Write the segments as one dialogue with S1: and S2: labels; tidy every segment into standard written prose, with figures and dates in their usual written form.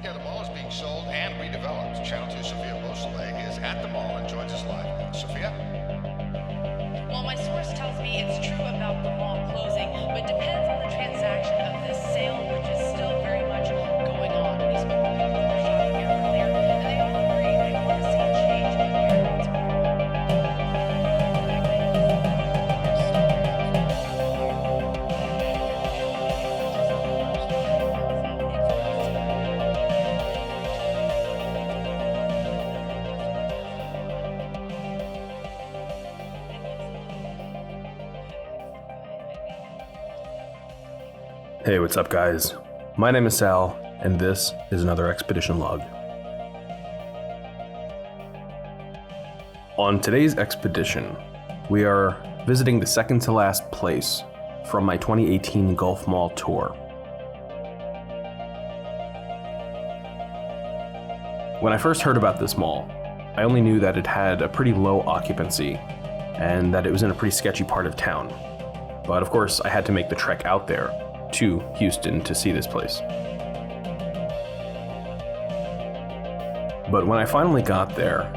S1: Yeah, the mall is being sold and redeveloped. Channel 2 Sophia Beausoleil is at the mall and joins us live. Sophia?
S2: Well, my source tells me it's true about the mall closing, but depends on the transaction of this sale, which is still very much going on. We spoke with people who were shopping here earlier, and they all agree they want to see a change in where it's going.
S3: Hey, what's up guys? My name is Sal, and this is another expedition log. On today's expedition, we are visiting the second to last place from my 2018 Gulf Mall tour. When I first heard about this mall, I only knew that it had a pretty low occupancy and that it was in a pretty sketchy part of town. But of course, I had to make the trek out there to Houston to see this place. But when I finally got there,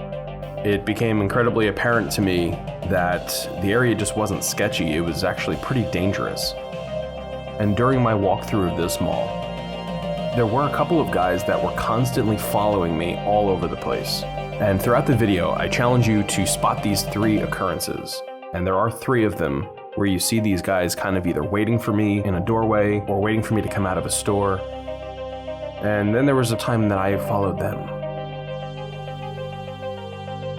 S3: it became incredibly apparent to me that the area just wasn't sketchy, it was actually pretty dangerous. And during my walkthrough of this mall, there were a couple of guys that were constantly following me all over the place. And throughout the video, I challenge you to spot these 3 occurrences. And there are 3 of them where you see these guys kind of either waiting for me in a doorway or waiting for me to come out of a store. And then there was a time that I followed them.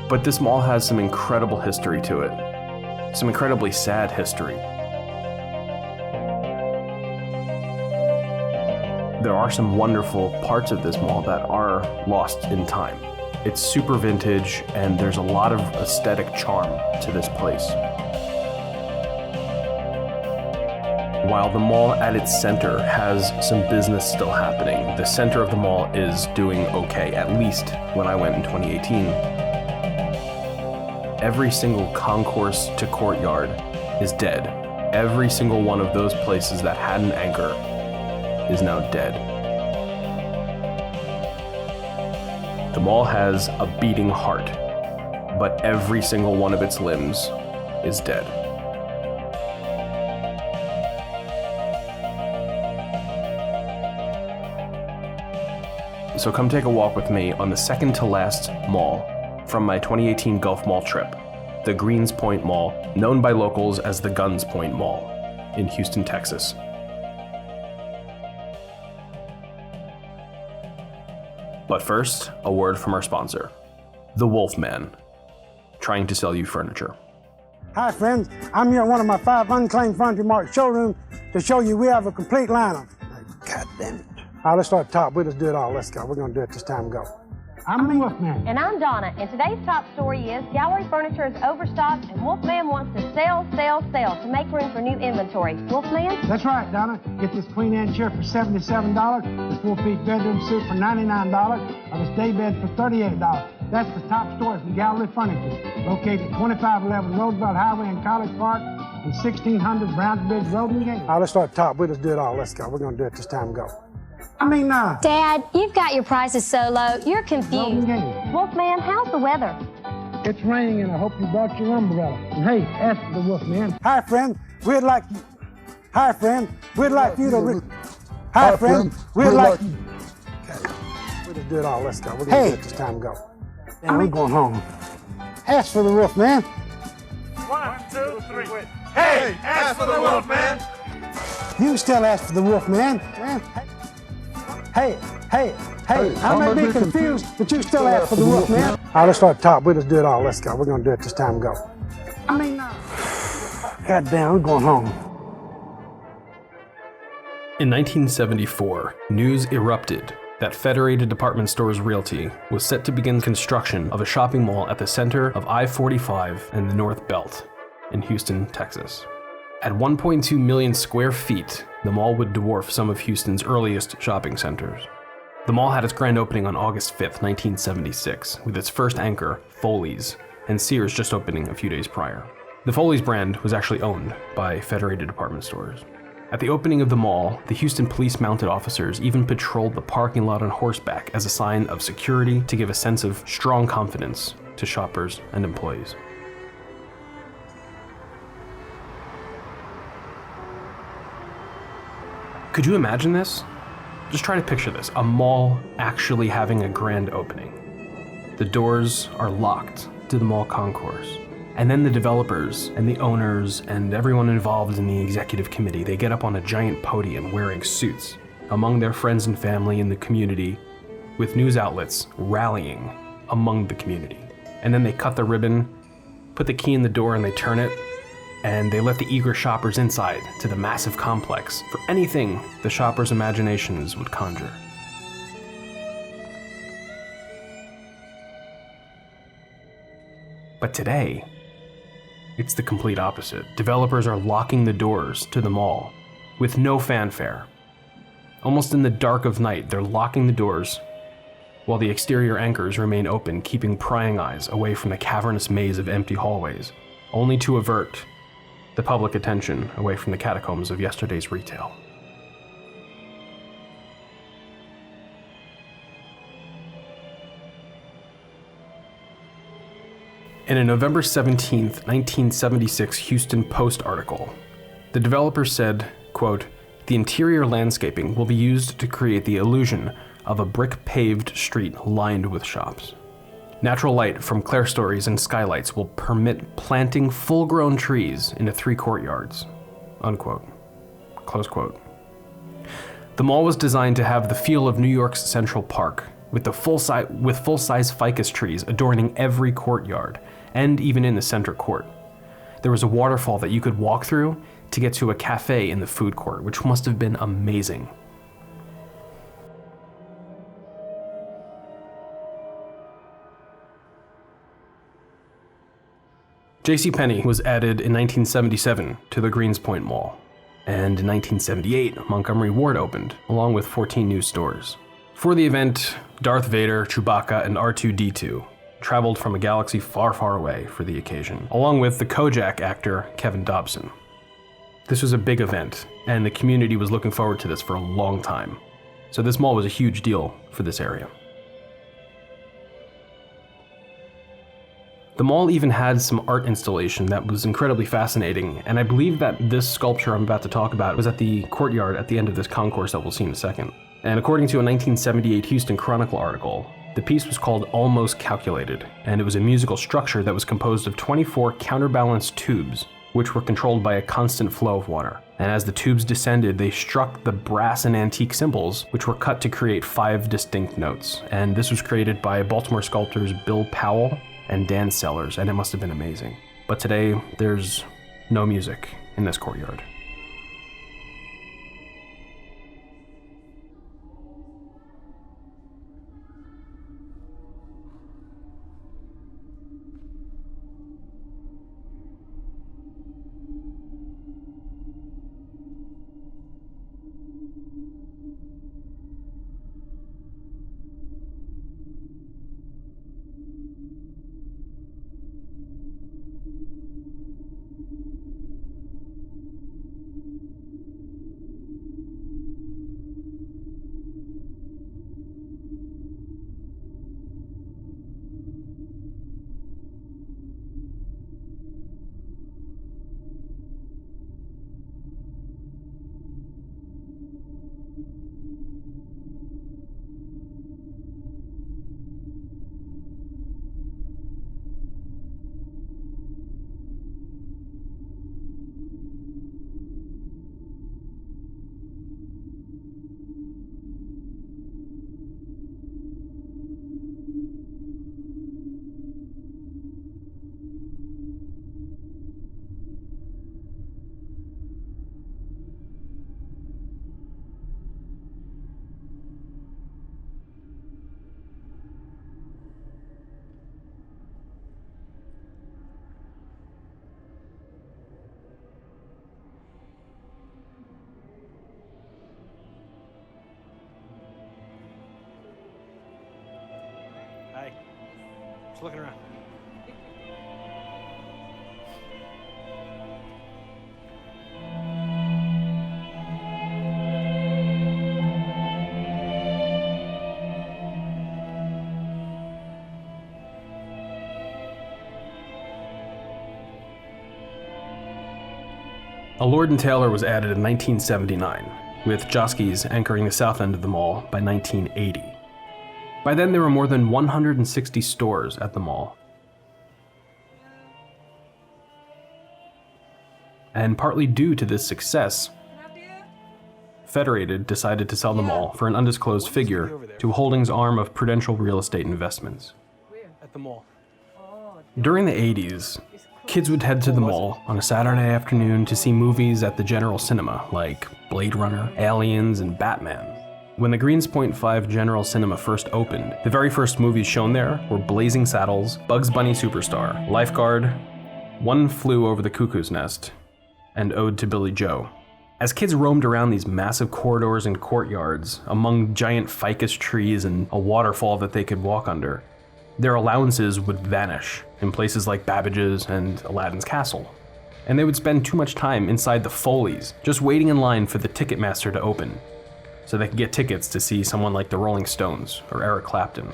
S3: But this mall has some incredible history to it. Some incredibly sad history. There are some wonderful parts of this mall that are lost in time. It's super vintage and there's a lot of aesthetic charm to this place. While the mall at its center has some business still happening, the center of the mall is doing okay, at least when I went in 2018. Every single concourse to courtyard is dead. Every single one of those places that had an anchor is now dead. The mall has a beating heart, but every single one of its limbs is dead. So come take a walk with me on the second to last mall from my 2018 Gulf Mall trip, the Greenspoint Mall, known by locals as the Gunspoint Mall in Houston, Texas. But first, a word from our sponsor, The Wolfman, trying to sell you furniture.
S4: Hi friends, I'm here at one of my 5 unclaimed furniture mart showrooms to show you we have a complete lineup. God damn it. All right, let's start at the top. We'll just do it all. Let's go. We're going to do it this time. Go. I'm the Wolfman.
S5: And I'm Donna, and today's top story is Gallery Furniture is overstocked and Wolfman wants to sell to make room for new inventory. Wolfman?
S4: That's right, Donna. Get this Queen Anne chair for $77, this 4-piece bedroom suit for $99, or this day bed for $38. That's the top story from Gallery Furniture, located at 2511 Roosevelt Highway in College Park and 1600 Brownsbridge Road in Gainesville. All right, let's start at the top. We'll just do it all. Let's go. We're going to do it this time. Go.
S5: Dad, you've got your prices so low, you're confused. Wolfman, how's the weather?
S4: It's raining and I hope you brought your umbrella. And hey, ask for the Wolfman. Hi, friend. We'd like you to... Hi, friend. We'd like... Okay, we'll just do it all. Let's go. We're going to do it this time. Go. And we're going home. Ask for the Wolfman.
S6: 1, 2, 3. Hey, ask for the Wolfman.
S4: You still ask for the Wolfman. Hey, I may be confused, but you still ask for the Wolfman. All right, let's start at the top. We'll just do it all. Let's go. We're going to do it this time. Go. God damn, we're going home.
S3: In 1974, news erupted that Federated Department Stores Realty was set to begin construction of a shopping mall at the center of I-45 and the North Belt in Houston, Texas. At 1.2 million square feet, the mall would dwarf some of Houston's earliest shopping centers. The mall had its grand opening on August 5th, 1976, with its first anchor, Foley's, and Sears just opening a few days prior. The Foley's brand was actually owned by Federated Department Stores. At the opening of the mall, the Houston police mounted officers even patrolled the parking lot on horseback as a sign of security to give a sense of strong confidence to shoppers and employees. Could you imagine this? Just try to picture this, a mall actually having a grand opening. The doors are locked to the mall concourse. And then the developers and the owners and everyone involved in the executive committee, they get up on a giant podium wearing suits among their friends and family in the community, with news outlets rallying among the community. And then they cut the ribbon, put the key in the door and they turn it, and they let the eager shoppers inside to the massive complex for anything the shoppers' imaginations would conjure. But today, it's the complete opposite. Developers are locking the doors to the mall with no fanfare. Almost in the dark of night, they're locking the doors while the exterior anchors remain open, keeping prying eyes away from the cavernous maze of empty hallways, only to avert the public attention away from the catacombs of yesterday's retail. In a November 17, 1976 Houston Post article, the developer said, quote, "The interior landscaping will be used to create the illusion of a brick-paved street lined with shops. Natural light from clerestories and skylights will permit planting full-grown trees into 3 courtyards," unquote. Close quote. The mall was designed to have the feel of New York's Central Park, with full-size ficus trees adorning every courtyard, and even in the center court. There was a waterfall that you could walk through to get to a cafe in the food court, which must have been amazing. JCPenney was added in 1977 to the Greenspoint Mall, and in 1978, Montgomery Ward opened, along with 14 new stores. For the event, Darth Vader, Chewbacca, and R2-D2 traveled from a galaxy far, far away for the occasion, along with the Kojak actor Kevin Dobson. This was a big event, and the community was looking forward to this for a long time. So this mall was a huge deal for this area. The mall even had some art installation that was incredibly fascinating, and I believe that this sculpture I'm about to talk about was at the courtyard at the end of this concourse that we'll see in a second. And according to a 1978 Houston Chronicle article, the piece was called Almost Calculated, and it was a musical structure that was composed of 24 counterbalanced tubes, which were controlled by a constant flow of water. And as the tubes descended, they struck the brass and antique cymbals, which were cut to create 5 distinct notes. And this was created by Baltimore sculptors Bill Powell and Dan Sellers, and it must have been amazing. But today, there's no music in this courtyard.
S7: Hi. Just looking around.
S3: A Lord & Taylor was added in 1979, with Joski's anchoring the south end of the mall by 1980. By then, there were more than 160 stores at the mall. And partly due to this success, Federated decided to sell the mall for an undisclosed figure to a holdings arm of Prudential Real Estate Investments.
S7: At the mall.
S3: During the 80s, kids would head to the mall on a Saturday afternoon to see movies at the General Cinema, like Blade Runner, Aliens, and Batman. When the Greenspoint 5 General Cinema first opened, the very first movies shown there were Blazing Saddles, Bugs Bunny Superstar, Lifeguard, One Flew Over the Cuckoo's Nest, and Ode to Billy Joe. As kids roamed around these massive corridors and courtyards, among giant ficus trees and a waterfall that they could walk under, their allowances would vanish in places like Babbage's and Aladdin's Castle. And they would spend too much time inside the Foley's, just waiting in line for the Ticketmaster to open, so they could get tickets to see someone like the Rolling Stones or Eric Clapton.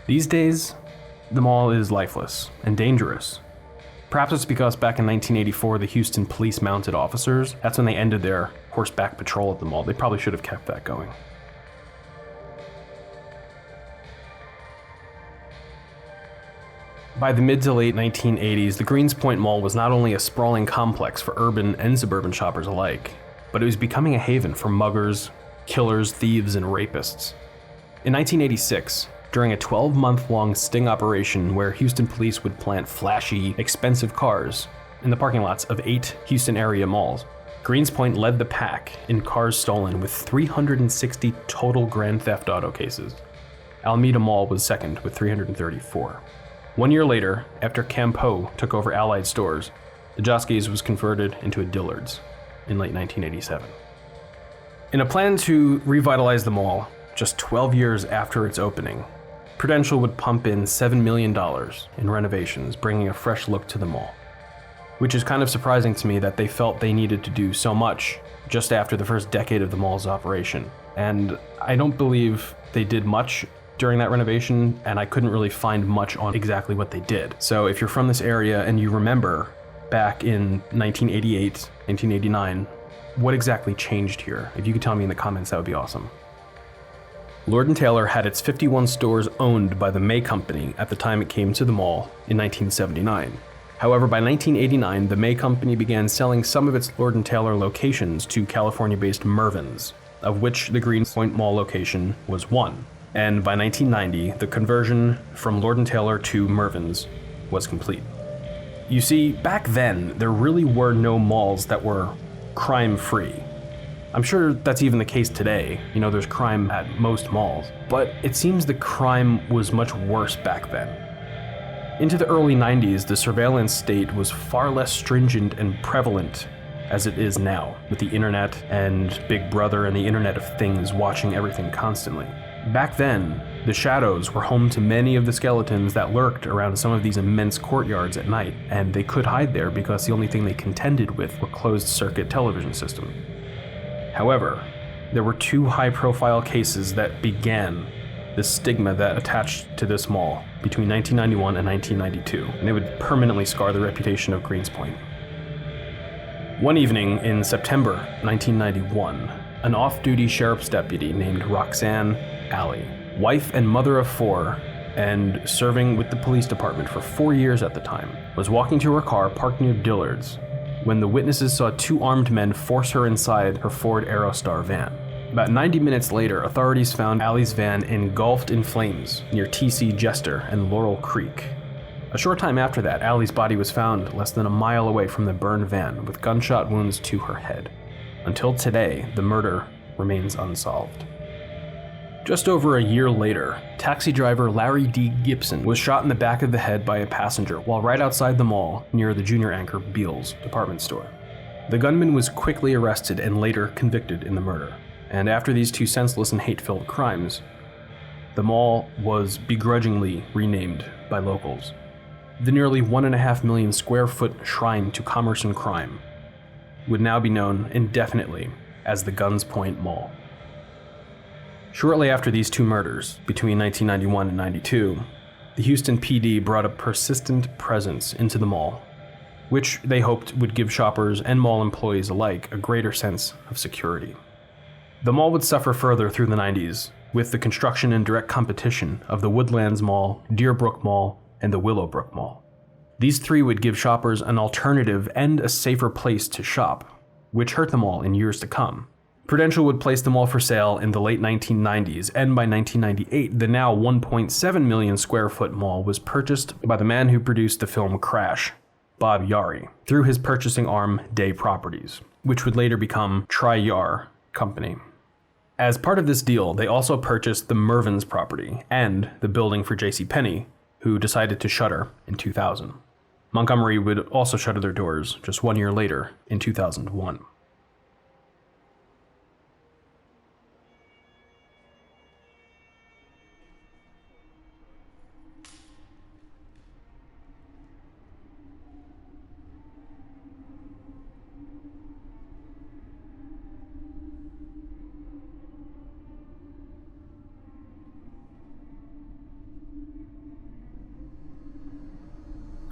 S3: These days, the mall is lifeless and dangerous. Perhaps it's because back in 1984, the Houston police mounted officers, that's when they ended their horseback patrol at the mall. They probably should have kept that going. By the mid to late 1980s, the Greenspoint Mall was not only a sprawling complex for urban and suburban shoppers alike, but it was becoming a haven for muggers, killers, thieves, and rapists. In 1986, during a 12-month-long sting operation where Houston police would plant flashy, expensive cars in the parking lots of 8 Houston area malls, Greenspoint led the pack in cars stolen with 360 total Grand Theft Auto cases. Alameda Mall was second with 334. 1 year later, after Campo took over Allied stores, the Joski's was converted into a Dillard's in late 1987. In a plan to revitalize the mall, just 12 years after its opening, Prudential would pump in $7 million in renovations, bringing a fresh look to the mall. Which is kind of surprising to me that they felt they needed to do so much just after the first decade of the mall's operation. And I don't believe they did much during that renovation, and I couldn't really find much on exactly what they did. So if you're from this area and you remember back in 1988, 1989, what exactly changed here? If you could tell me in the comments, that would be awesome. Lord & Taylor had its 51 stores owned by the May Company at the time it came to the mall in 1979. However, by 1989, the May Company began selling some of its Lord & Taylor locations to California-based Mervyn's, of which the Greenspoint Mall location was one. And by 1990, the conversion from Lord & Taylor to Mervyn's was complete. You see, back then, there really were no malls that were crime-free. I'm sure that's even the case today. You know, there's crime at most malls. But it seems the crime was much worse back then. Into the early 90s, the surveillance state was far less stringent and prevalent as it is now, with the internet and Big Brother and the Internet of Things watching everything constantly. Back then, the shadows were home to many of the skeletons that lurked around some of these immense courtyards at night, and they could hide there because the only thing they contended with were closed-circuit television systems. However, there were 2 high-profile cases that began the stigma that attached to this mall between 1991 and 1992, and they would permanently scar the reputation of Greenspoint. One evening in September 1991, an off-duty sheriff's deputy named Roxanne Alley, wife and mother of 4, and serving with the police department for 4 years at the time, was walking to her car parked near Dillard's when the witnesses saw 2 armed men force her inside her Ford Aerostar van. About 90 minutes later, authorities found Alley's van engulfed in flames near TC Jester and Laurel Creek. A short time after that, Alley's body was found less than a mile away from the burned van with gunshot wounds to her head. Until today, the murder remains unsolved. Just over a year later, taxi driver Larry D. Gibson was shot in the back of the head by a passenger while right outside the mall near the junior anchor Beal's department store. The gunman was quickly arrested and later convicted in the murder. And after these 2 senseless and hate-filled crimes, the mall was begrudgingly renamed by locals. The nearly 1.5 million square foot shrine to commerce and crime would now be known indefinitely as the Gunspoint Mall. Shortly after these 2 murders, between 1991 and 92, the Houston PD brought a persistent presence into the mall which they hoped would give shoppers and mall employees alike a greater sense of security. The mall would suffer further through the 90s, with the construction and direct competition of the Woodlands Mall, Deerbrook Mall, and the Willowbrook Mall. These three would give shoppers an alternative and a safer place to shop, which hurt the mall in years to come. Prudential would place the mall for sale in the late 1990s, and by 1998, the now 1.7 million square foot mall was purchased by the man who produced the film Crash, Bob Yari, through his purchasing arm, Day Properties, which would later become Tri-Yar Company. As part of this deal, they also purchased the Mervyn's property and the building for JCPenney, who decided to shutter in 2000. Montgomery would also shutter their doors just 1 year later in 2001.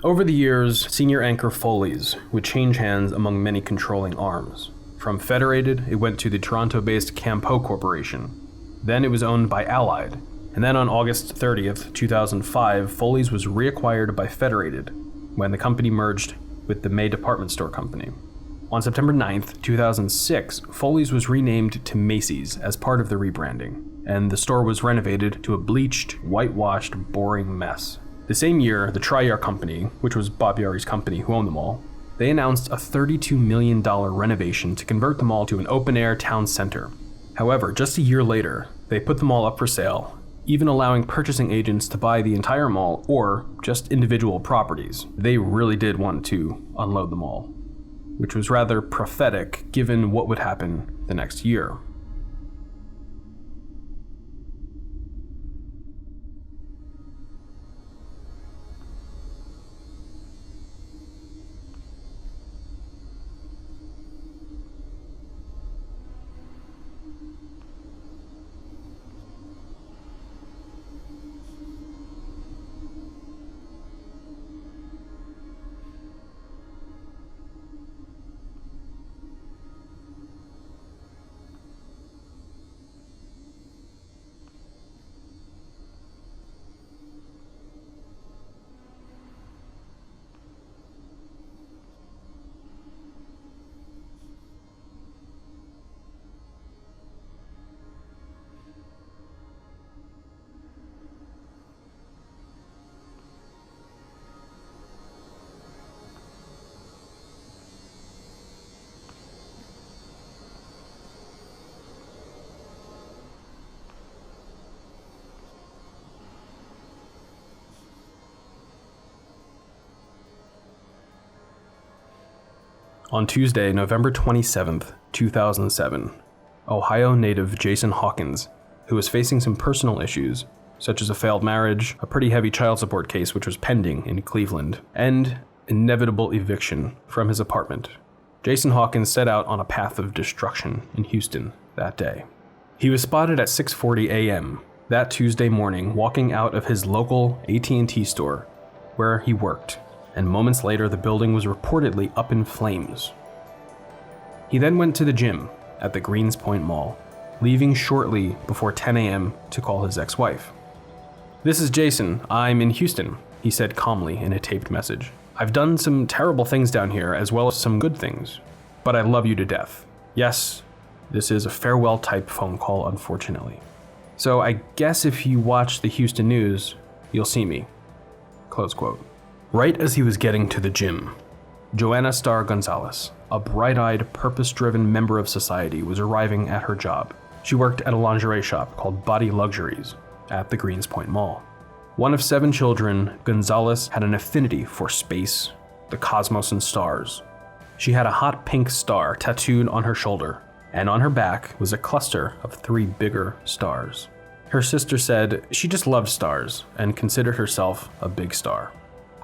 S3: Over the years, senior anchor Foley's would change hands among many controlling arms. From Federated, it went to the Toronto-based Campo Corporation. Then it was owned by Allied. And then on August 30th, 2005, Foley's was reacquired by Federated when the company merged with the May Department Store Company. On September 9th, 2006, Foley's was renamed to Macy's as part of the rebranding, and the store was renovated to a bleached, whitewashed, boring mess. The same year, the Tri-Yar Company, which was Bob Yari's company who owned the mall, they announced a $32 million renovation to convert the mall to an open-air town center. However, just a year later, they put the mall up for sale, even allowing purchasing agents to buy the entire mall or just individual properties. They really did want to unload the mall, which was rather prophetic given what would happen the next year. On Tuesday, November 27th, 2007, Ohio native Jason Hawkins, who was facing some personal issues, such as a failed marriage, a pretty heavy child support case which was pending in Cleveland, and inevitable eviction from his apartment. Jason Hawkins set out on a path of destruction in Houston that day. He was spotted at 6:40 a.m. that Tuesday morning walking out of his local AT&T store where he worked, and moments later the building was reportedly up in flames. He then went to the gym at the Greenspoint Mall, leaving shortly before 10 a.m. to call his ex-wife. "This is Jason. I'm in Houston," he said calmly in a taped message. "I've done some terrible things down here as well as some good things, but I love you to death. Yes, this is a farewell type phone call, unfortunately. So I guess if you watch the Houston news, you'll see me." Close quote. Right as he was getting to the gym, Joanna Starr Gonzalez, a bright-eyed, purpose-driven member of society, was arriving at her job. She worked at a lingerie shop called Body Luxuries at the Greenspoint Mall. One of 7 children, Gonzalez had an affinity for space, the cosmos, and stars. She had a hot pink star tattooed on her shoulder, and on her back was a cluster of 3 bigger stars. Her sister said she just loved stars and considered herself a big star.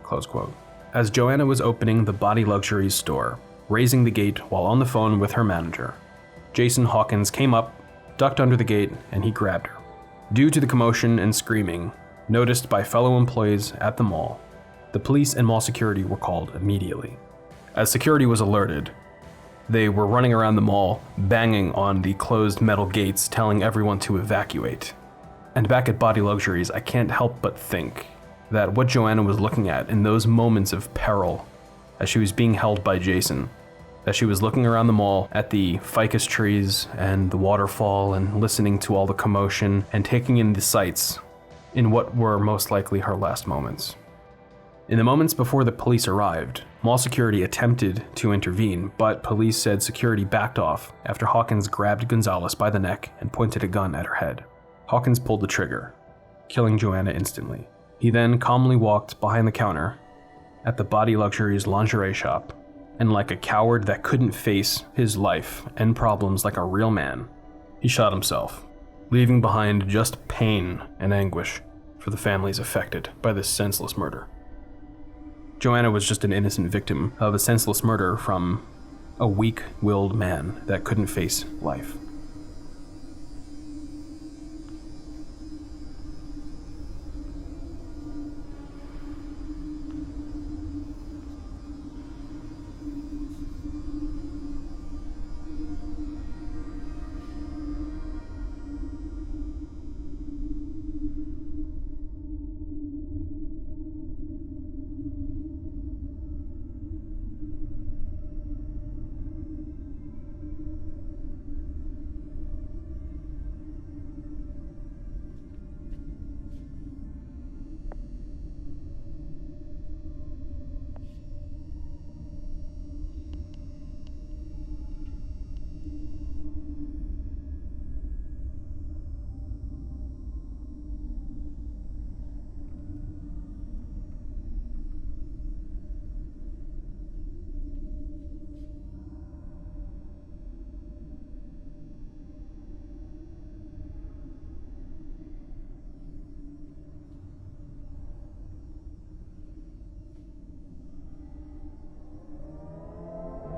S3: Close quote. As Joanna was opening the Body Luxuries store, raising the gate while on the phone with her manager, Jason Hawkins came up, ducked under the gate, and he grabbed her. Due to the commotion and screaming noticed by fellow employees at the mall, the police and mall security were called immediately. As security was alerted, they were running around the mall, banging on the closed metal gates, telling everyone to evacuate. And back at Body Luxuries, I can't help but think that what Joanna was looking at in those moments of peril, as she was being held by Jason, as she was looking around the mall at the ficus trees and the waterfall and listening to all the commotion and taking in the sights in what were most likely her last moments. In the moments before the police arrived, mall security attempted to intervene, but police said security backed off after Hawkins grabbed Gonzalez by the neck and pointed a gun at her head. Hawkins pulled the trigger, killing Joanna instantly. He then calmly walked behind the counter at the Body Luxuries lingerie shop, and like a coward that couldn't face his life and problems like a real man, he shot himself, leaving behind just pain and anguish for the families affected by this senseless murder. Joanna was just an innocent victim of a senseless murder from a weak-willed man that couldn't face life.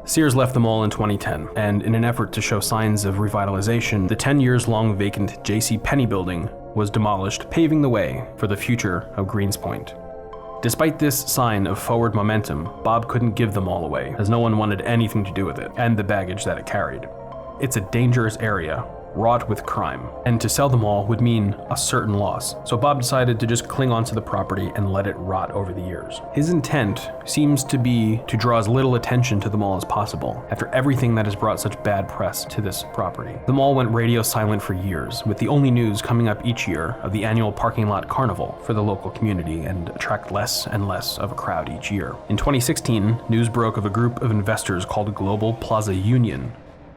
S3: Sears left the mall in 2010, and in an effort to show signs of revitalization, the 10 years long vacant JCPenney building was demolished, paving the way for the future of Greenspoint. Despite this sign of forward momentum, Bob couldn't give the mall away, as no one wanted anything to do with it, and the baggage that it carried. It's a dangerous area, wrought with crime, and to sell the mall would mean a certain loss, so Bob decided to just cling onto the property and let it rot over the years. His intent seems to be to draw as little attention to the mall as possible, after everything that has brought such bad press to this property. The mall went radio silent for years, with the only news coming up each year of the annual parking lot carnival for the local community, and attract less and less of a crowd each year. In 2016, news broke of a group of investors called Global Plaza Union,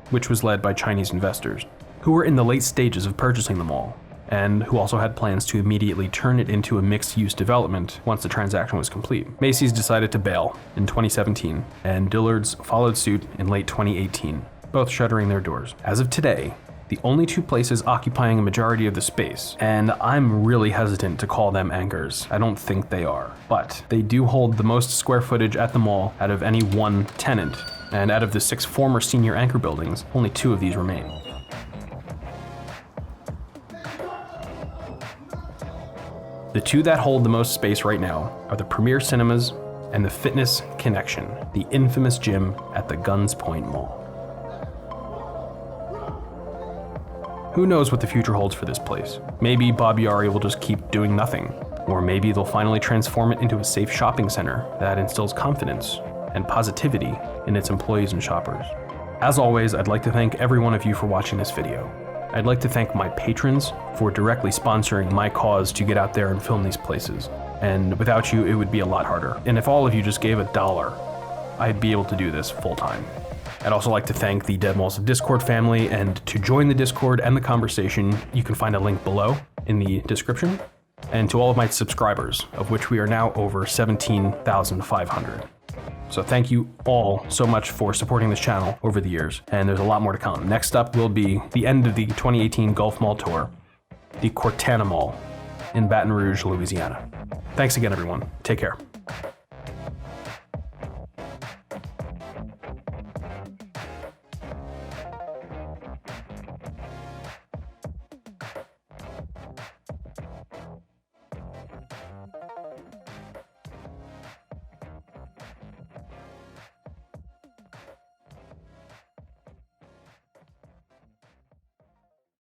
S3: which was led by Chinese investors, who were in the late stages of purchasing the mall, and who also had plans to immediately turn it into a mixed-use development once the transaction was complete. Macy's decided to bail in 2017, and Dillard's followed suit in late 2018, both shuttering their doors. As of today, the only two places occupying a majority of the space, and I'm really hesitant to call them anchors, I don't think they are, but they do hold the most square footage at the mall out of any one tenant, and out of the 6 former senior anchor buildings, only 2 of these remain. The 2 that hold the most space right now are the Premier Cinemas and the Fitness Connection, the infamous gym at the Gunspoint Mall. Who knows what the future holds for this place? Maybe Bob Yari will just keep doing nothing, or maybe they'll finally transform it into a safe shopping center that instills confidence and positivity in its employees and shoppers. As always, I'd like to thank every one of you for watching this video. I'd like to thank my patrons for directly sponsoring my cause to get out there and film these places. And without you, it would be a lot harder. And if all of you just gave $1, I'd be able to do this full time. I'd also like to thank the Dead Malls of Discord family, and to join the Discord and the conversation, you can find a link below in the description. And to all of my subscribers, of which we are now over 17,500. So thank you all so much for supporting this channel over the years, and there's a lot more to come. Next up will be the end of the 2018 Gulf Mall Tour, the Cortana Mall in Baton Rouge, Louisiana. Thanks again, everyone. Take care.